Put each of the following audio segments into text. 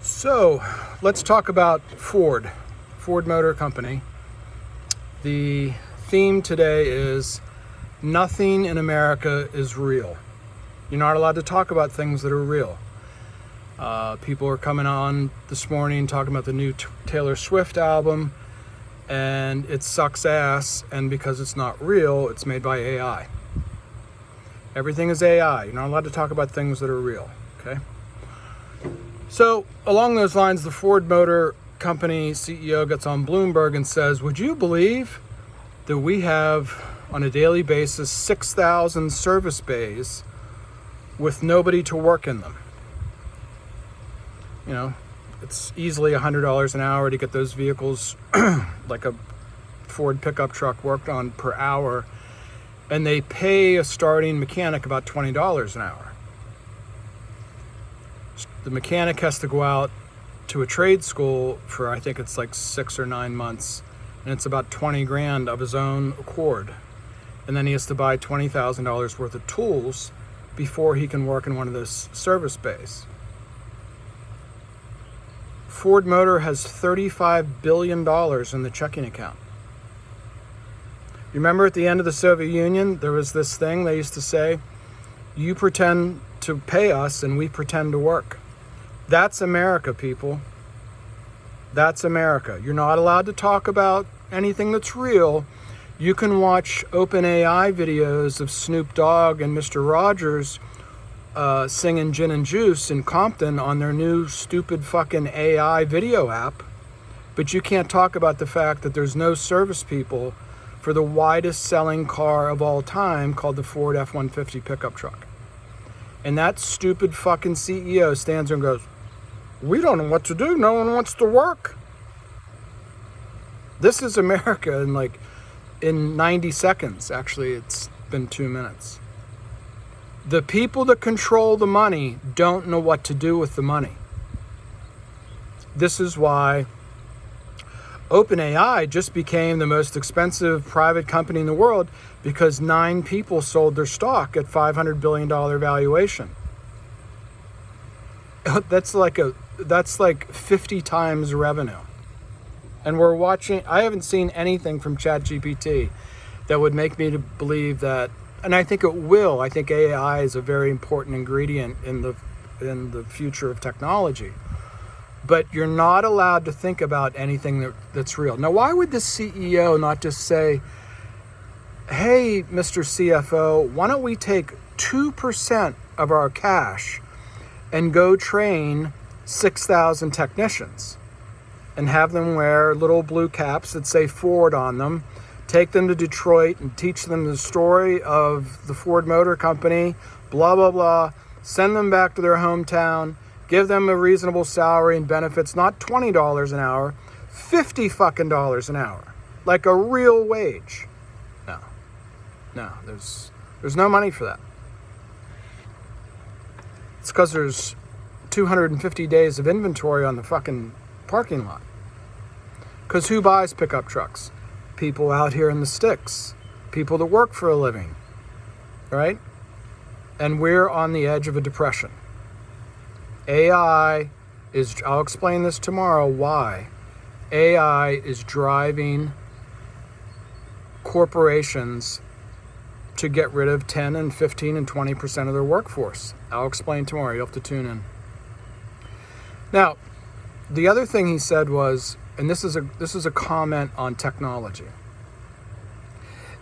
So let's talk about Ford Motor Company. The theme today is nothing in America is real. You're not allowed to talk about things that are real. People are coming on this morning talking about the new Taylor Swift album, and it sucks ass, and because it's not real, it's made by AI. Everything is AI. You're not allowed to talk about things that are real, okay? So along those lines, the Ford Motor Company CEO gets on Bloomberg and says, would you believe that we have on a daily basis 6,000 service bays with nobody to work in them? You know, it's easily $100 an hour to get those vehicles like a Ford pickup truck worked on per hour, and they pay a starting mechanic about $20 an hour. The mechanic has to go out to a trade school for, I think it's like 6 or 9 months, and it's about 20 grand of his own accord. And then he has to buy $20,000 worth of tools before he can work in one of those service bays. Ford Motor has $35 billion in the checking account. You remember at the end of the Soviet Union, there was this thing they used to say, you pretend to pay us and we pretend to work. That's America, people. That's America. You're not allowed to talk about anything that's real. You can watch OpenAI videos of Snoop Dogg and Mr. Rogers singing Gin and Juice in Compton on their new stupid fucking AI video app. But you can't talk about the fact that there's no service people for the widest selling car of all time called the Ford F-150 pickup truck. And that stupid fucking CEO stands there and goes, we don't know what to do. No one wants to work. This is America in 90 seconds. Actually, it's been 2 minutes. The people that control the money don't know what to do with the money. This is why OpenAI just became the most expensive private company in the world, because 9 people sold their stock at $500 billion valuation. That's like 50 times revenue. And we're watching, I haven't seen anything from ChatGPT that would make me to believe that, and I think it will. I think AI is a very important ingredient in the future of technology. But you're not allowed to think about anything that's real. Now, why would the CEO not just say, hey, Mr. CFO, why don't we take 2% of our cash and go train 6,000 technicians and have them wear little blue caps that say Ford on them, take them to Detroit and teach them the story of the Ford Motor Company, blah, blah, blah, send them back to their hometown, give them a reasonable salary and benefits, not $20 an hour, $50 fucking dollars an hour, like a real wage. No, there's no money for that. It's because there's 250 days of inventory on the fucking parking lot. Because who buys pickup trucks? People out here in the sticks. People that work for a living. Right? And we're on the edge of a depression. AI is, I'll explain this tomorrow, why. AI is driving corporations to get rid of 10 and 15 and 20% of their workforce. I'll explain tomorrow. You'll have to tune in. Now, the other thing he said was, and this is a comment on technology,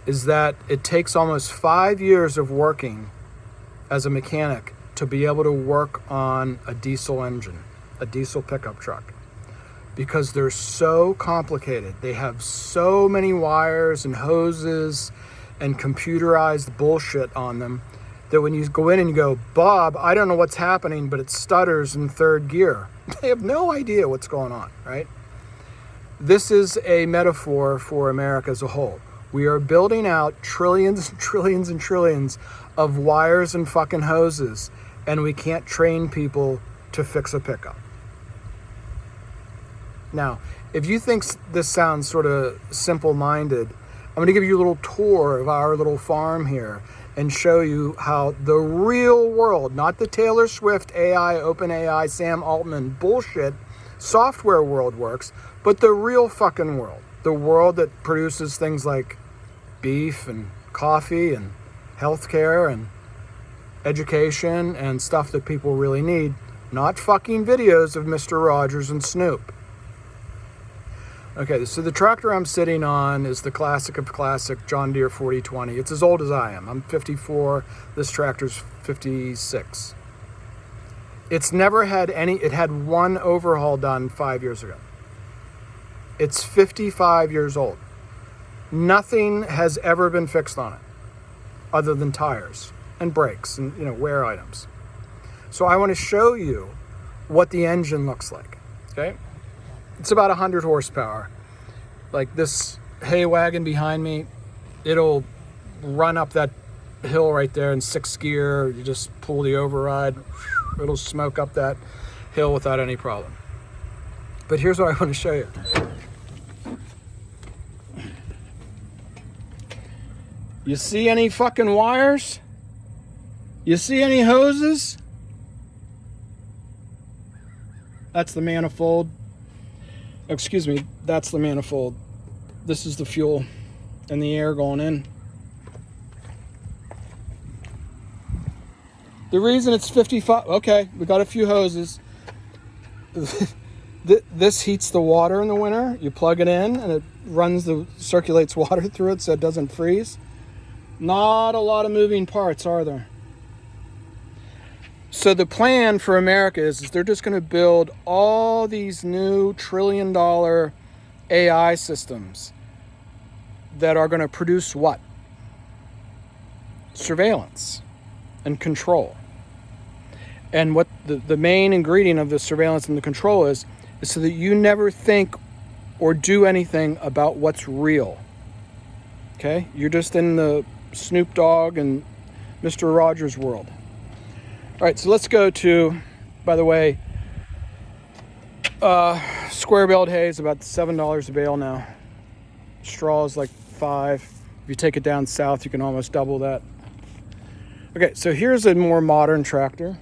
is that it takes almost 5 years of working as a mechanic to be able to work on a diesel engine, a diesel pickup truck, because they're so complicated. They have so many wires and hoses and computerized bullshit on them that when you go in and you go, Bob, I don't know what's happening, but it stutters in third gear. They have no idea what's going on, right? This is a metaphor for America as a whole. We are building out trillions and trillions and trillions of wires and fucking hoses, and we can't train people to fix a pickup. Now, if you think this sounds sort of simple-minded, I'm going to give you a little tour of our little farm here and show you how the real world, not the Taylor Swift AI, OpenAI, Sam Altman bullshit software world works, but the real fucking world. The world that produces things like beef and coffee and healthcare and education and stuff that people really need, not fucking videos of Mr. Rogers and Snoop. Okay, so the tractor I'm sitting on is the classic of classic John Deere 4020. It's as old as I am. I'm 54. This tractor's 56. It's never had it had one overhaul done 5 years ago. It's 55 years old. Nothing has ever been fixed on it other than tires and brakes and, wear items. So I want to show you what the engine looks like, okay? It's about 100 horsepower. Like this hay wagon behind me, it'll run up that hill right there in 6th gear. You just pull the override, it'll smoke up that hill without any problem. But here's what I want to show you. You see any fucking wires? You see any hoses? That's the manifold. Excuse me, that's the manifold. This is the fuel and the air going in. The reason it's 55, okay, we got a few hoses. This heats the water in the winter. You plug it in and it circulates water through it so it doesn't freeze. Not a lot of moving parts, are there? So the plan for America is they're just going to build all these new $1 trillion AI systems that are going to produce what? Surveillance and control. And what the main ingredient of the surveillance and the control is so that you never think or do anything about what's real. Okay? You're just in the Snoop Dogg and Mr. Rogers world. All right, so let's go to, by the way, square-baled hay is about $7 a bale now. Straw is like $5. If you take it down south, you can almost double that. Okay, so here's a more modern tractor.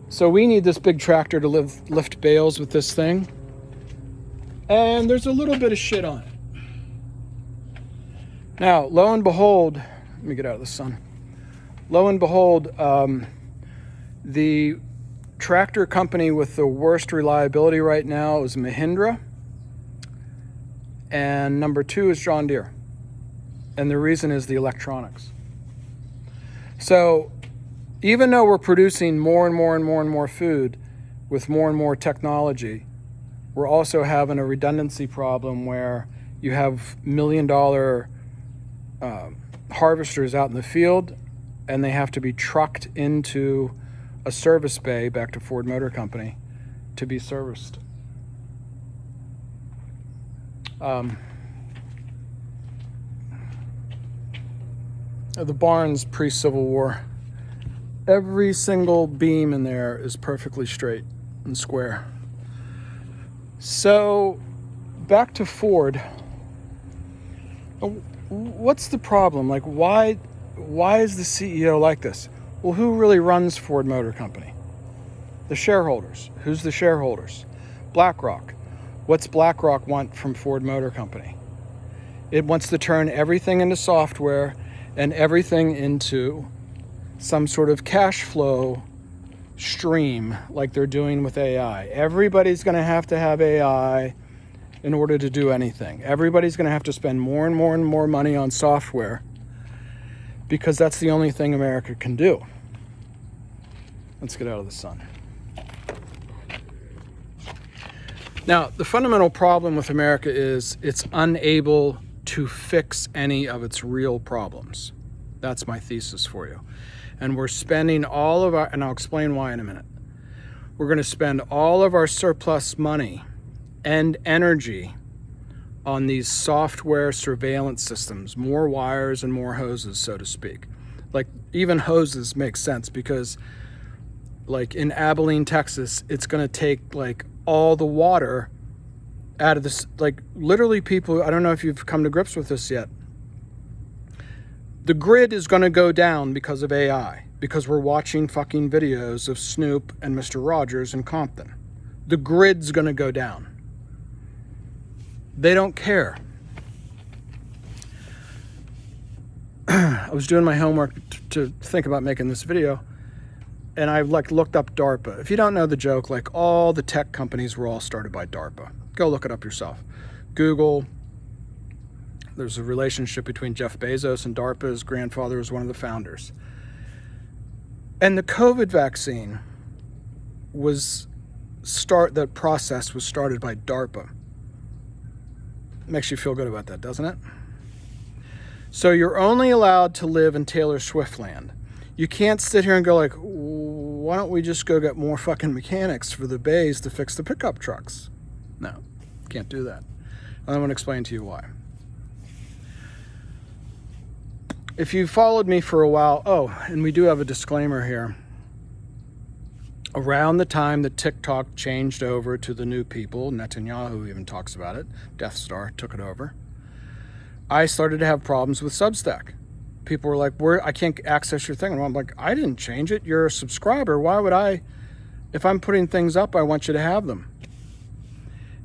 So we need this big tractor to lift bales with this thing. And there's a little bit of shit on it. Now, lo and behold, let me get out of the sun. Lo and behold, the tractor company with the worst reliability right now is Mahindra. And number 2 is John Deere. And the reason is the electronics. So even though we're producing more and more and more and more food with more and more technology, we're also having a redundancy problem where you have $1 million harvesters out in the field, and they have to be trucked into a service bay back to Ford Motor Company to be serviced. The barn's pre-Civil War. Every single beam in there is perfectly straight and square. So, back to Ford. What's the problem? Like, why is the CEO like this? Well, who really runs Ford Motor Company? The shareholders. Who's the shareholders? BlackRock. What's BlackRock want from Ford Motor Company? It wants to turn everything into software and everything into some sort of cash flow stream like they're doing with AI. Everybody's going to have AI in order to do anything. Everybody's going to have to spend more and more and more money on software because that's the only thing America can do. Let's get out of the sun. Now, the fundamental problem with America is it's unable to fix any of its real problems. That's my thesis for you. And we're spending all of our, and I'll explain why in a minute. We're going to spend all of our surplus money and energy on these software surveillance systems, more wires and more hoses, so to speak. Like, even hoses make sense because, like, in Abilene, Texas, it's going to take, like, all the water out of this, like literally people, I don't know if you've come to grips with this yet. The grid is going to go down because of AI, because we're watching fucking videos of Snoop and Mr. Rogers in Compton. The grid's going to go down. They don't care. I was doing my homework to think about making this video, and I looked up DARPA. If you don't know the joke, like all the tech companies were all started by DARPA. Go look it up yourself. Google. There's a relationship between Jeff Bezos and DARPA. His grandfather was one of the founders. And the COVID vaccine the process was started by DARPA. Makes you feel good about that, doesn't it? So you're only allowed to live in Taylor Swift land. You can't sit here and go like, why don't we just go get more fucking mechanics for the bays to fix the pickup trucks? No, can't do that. And I'm going to explain to you why. If you followed me for a while, and we do have a disclaimer here. Around the time that TikTok changed over to the new people, Netanyahu even talks about it, Death Star took it over, I started to have problems with Substack. People were like, I can't access your thing. And I'm like, I didn't change it. You're a subscriber. Why would I? If I'm putting things up, I want you to have them.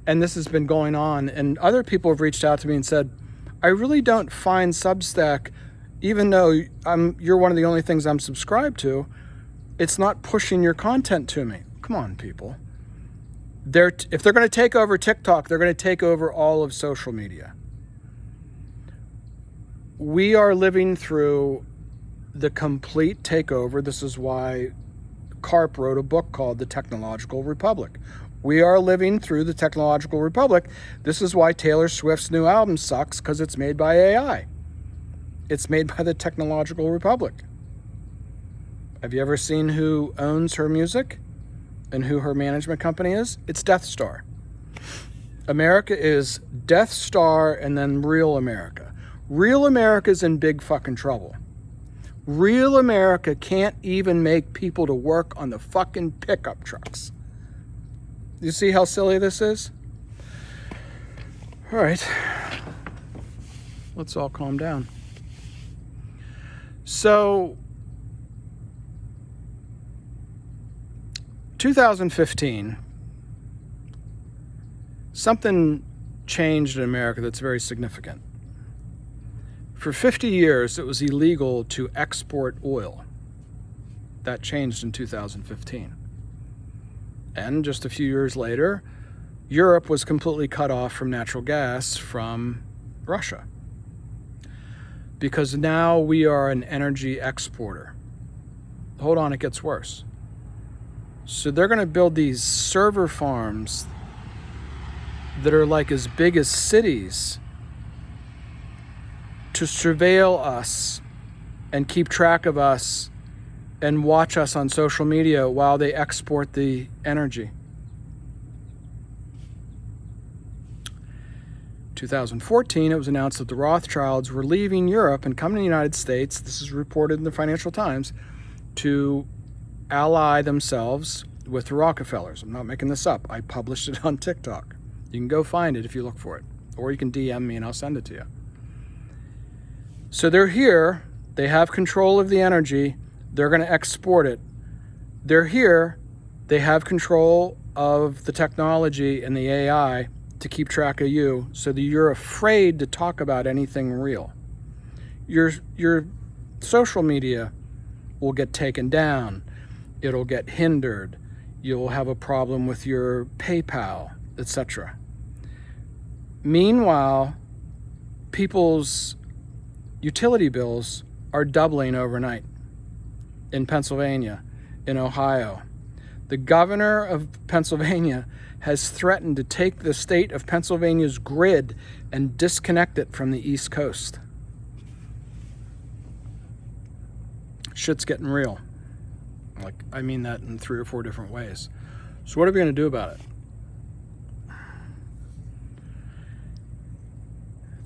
And this has been going on. And other people have reached out to me and said, I really don't find Substack, even though you're one of the only things I'm subscribed to, it's not pushing your content to me. Come on, people. If they're going to take over TikTok, they're going to take over all of social media. We are living through the complete takeover. This is why Karp wrote a book called The Technological Republic. We are living through the Technological Republic. This is why Taylor Swift's new album sucks, because it's made by AI. It's made by the Technological Republic. Have you ever seen who owns her music and who her management company is? It's Death Star. America is Death Star and then real America. Real America's in big fucking trouble. Real America can't even make people to work on the fucking pickup trucks. You see how silly this is? All right. Let's all calm down. So, 2015, something changed in America that's very significant. For 50 years, it was illegal to export oil. That changed in 2015. And just a few years later, Europe was completely cut off from natural gas from Russia. Because now we are an energy exporter. Hold on, it gets worse. So they're going to build these server farms that are like as big as cities to surveil us and keep track of us and watch us on social media while they export the energy. 2014, it was announced that the Rothschilds were leaving Europe and coming to the United States, this is reported in the Financial Times, to ally themselves with the Rockefellers. I'm not making this up. I published it on TikTok. You can go find it if you look for it. Or you can DM me and I'll send it to you. So they're here. They have control of the energy. They're going to export it. They're here. They have control of the technology and the AI to keep track of you so that you're afraid to talk about anything real. Your social media will get taken down. It'll get hindered. You'll have a problem with your PayPal, etc. Meanwhile, people's utility bills are doubling overnight in Pennsylvania, in Ohio. The governor of Pennsylvania has threatened to take the state of Pennsylvania's grid and disconnect it from the East Coast. Shit's getting real. Like, I mean that in 3 or 4 different ways. So what are we going to do about it?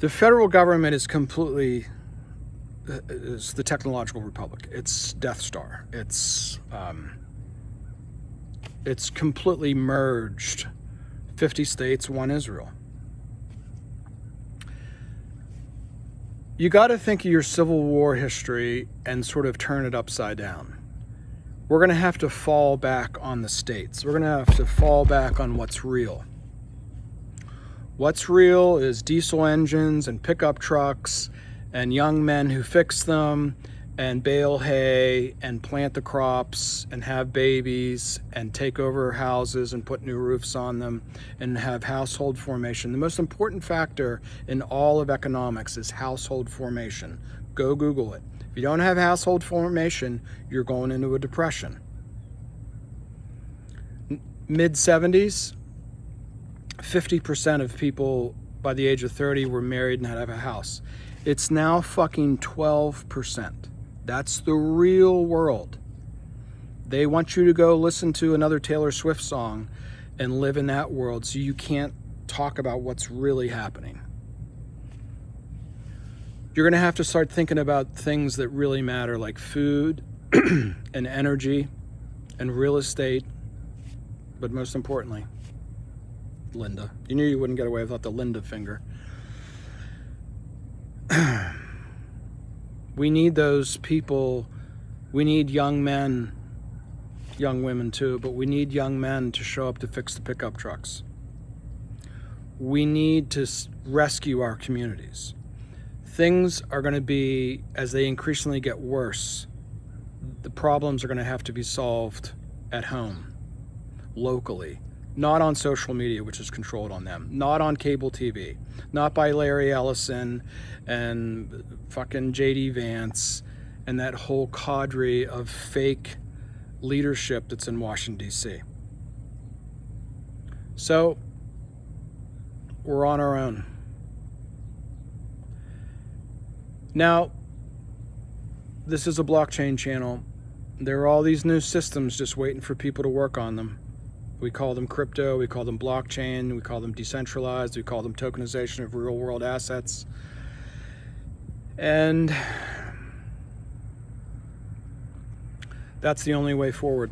The federal government is completely, is the Technological Republic. It's Death Star. It's completely merged 50 states, one Israel. You got to think of your Civil War history and sort of turn it upside down. We're going to have to fall back on the states. We're going to have to fall back on what's real. What's real is diesel engines and pickup trucks and young men who fix them and bale hay and plant the crops and have babies and take over houses and put new roofs on them and have household formation. The most important factor in all of economics is household formation. Go Google it. If you don't have household formation, you're going into a depression. Mid-70s, 50% of people by the age of 30 were married and had to have a house. It's now fucking 12%. That's the real world. They want you to go listen to another Taylor Swift song and live in that world so you can't talk about what's really happening. You're going to have to start thinking about things that really matter, like food and energy and real estate, but most importantly, Linda. You knew you wouldn't get away without the Linda finger. We need those people. We need young men, young women too, but we need young men to show up to fix the pickup trucks. We need to rescue our communities. Things are going to be, as they increasingly get worse, the problems are going to have to be solved at home, locally, not on social media, which is controlled on them, not on cable TV, not by Larry Ellison and fucking JD Vance and that whole cadre of fake leadership that's in Washington, D.C. So, we're on our own. Now, this is a blockchain channel. There are all these new systems just waiting for people to work on them. We call them crypto, we call them blockchain, we call them decentralized, we call them tokenization of real world assets. And that's the only way forward.